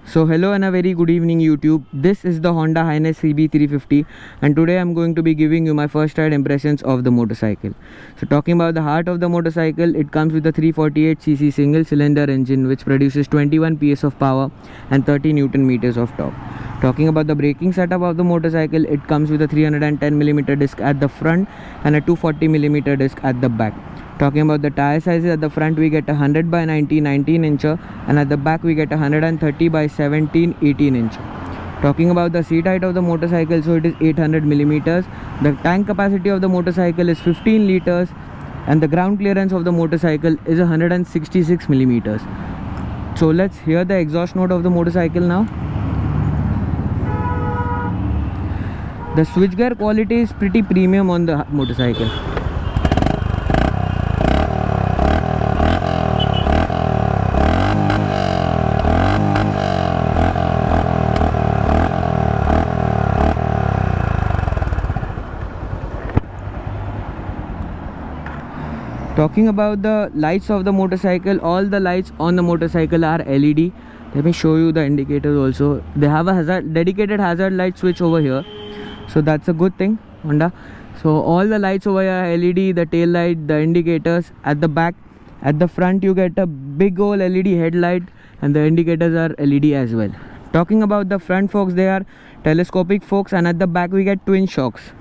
So hello and a very good evening YouTube. This is the Honda Highness CB350 and today I'm going to be giving you my first ride impressions of the motorcycle. So talking about the heart of the motorcycle, it comes with a 348cc single cylinder engine which produces 21 PS of power and 30 Newton meters of torque. Talking about the braking setup of the motorcycle, it comes with a 310mm disc at the front and a 240mm disc at the back. Talking about the tire sizes, at the front we get a 100 by 90 19-incher and at the back we get a 130 by 17 18-inch. Talking about the seat height of the motorcycle, so it is 800mm. The tank capacity of the motorcycle is 15 liters and the ground clearance of the motorcycle is 166mm. So let's hear the exhaust note of the motorcycle now. The switchgear quality is pretty premium on the motorcycle. Talking about the lights of the motorcycle, all the lights on the motorcycle are LED. Let me show you the indicators also. They have a dedicated hazard light switch over here, so that's a good thing, Honda. So all the lights over here are LED, the tail light, the indicators at the back. At the front you get a big old LED headlight and the indicators are LED as well. Talking about the front forks, they are telescopic forks and at the back we get twin shocks.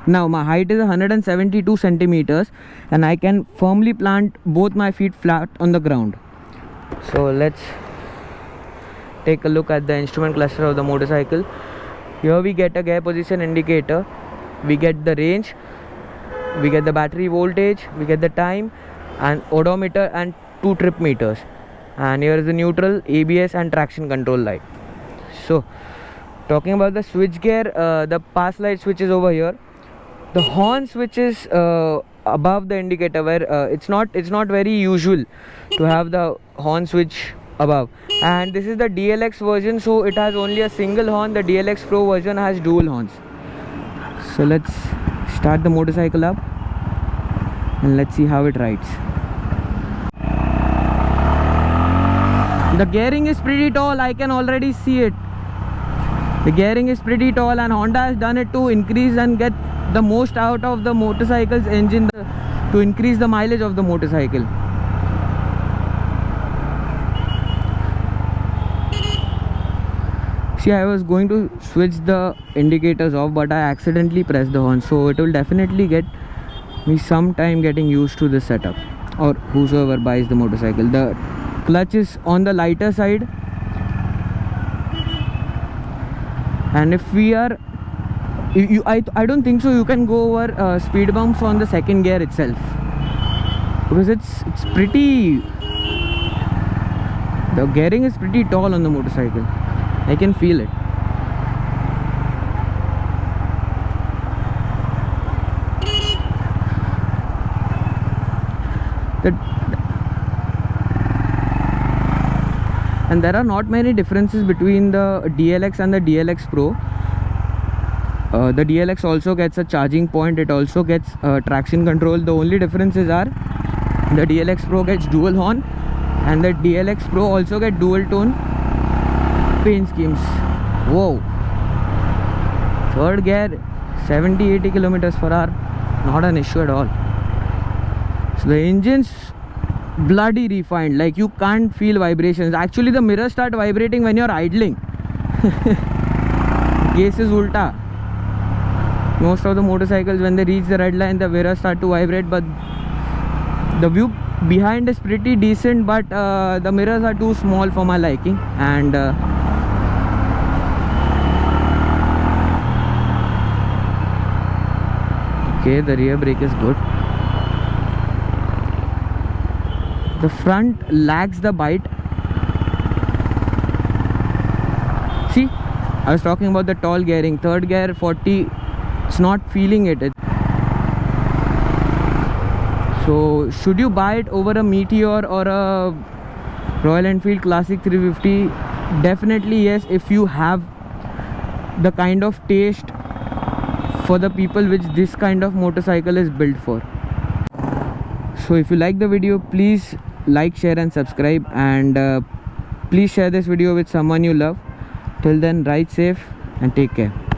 Now my height is 172 centimeters and I can firmly plant both my feet flat on the ground. So let's take a look at the instrument cluster of the motorcycle. Here we get a gear position indicator, we get the range, we get the battery voltage, we get the time and odometer and 2 trip meters. And here is the neutral, ABS and traction control light. So talking about the switch gear, the pass light switch is over here. The horn switch is above the indicator, where it's not very usual to have the horn switch above. And this is the DLX version, so it has only a single horn. The DLX Pro version has dual horns. So let's start the motorcycle up and let's see how it rides. The gearing is pretty tall, I can already see it. The gearing is pretty tall and Honda has done it to increase and get the most out of the motorcycle's engine, to increase the mileage of the motorcycle. See, I was going to switch the indicators off but I accidentally pressed the horn, so it will definitely get me some time getting used to this setup, or whosoever buys the motorcycle. The clutch is on the lighter side, and if we are I don't think so you can go over speed bumps on the second gear itself, because it's pretty, the gearing is pretty tall on the motorcycle. I can feel it. And there are not many differences between the DLX and the DLX Pro. The DLX also gets a charging point, it also gets traction control. The only differences are the DLX Pro gets dual horn and the DLX Pro also gets dual tone paint schemes. Whoa, third gear 70-80 kilometers per hour, not an issue at all. So the engine's bloody refined, like you can't feel vibrations. Actually the mirrors start vibrating when you're idling. Case is ulta. Most of the motorcycles, when they reach the red line, the mirrors start to vibrate, but the view behind is pretty decent, but the mirrors are too small for my liking. And okay, the rear brake is good. The front lacks the bite. See, I was talking about the tall gearing. Third gear 40, it's not feeling it. So should you buy it over a Meteor or a Royal Enfield Classic 350? Definitely yes, if you have the kind of taste for the people which this kind of motorcycle is built for. So if you like the video, please like, share and subscribe, and Please share this video with someone you love. Till then, ride safe and take care.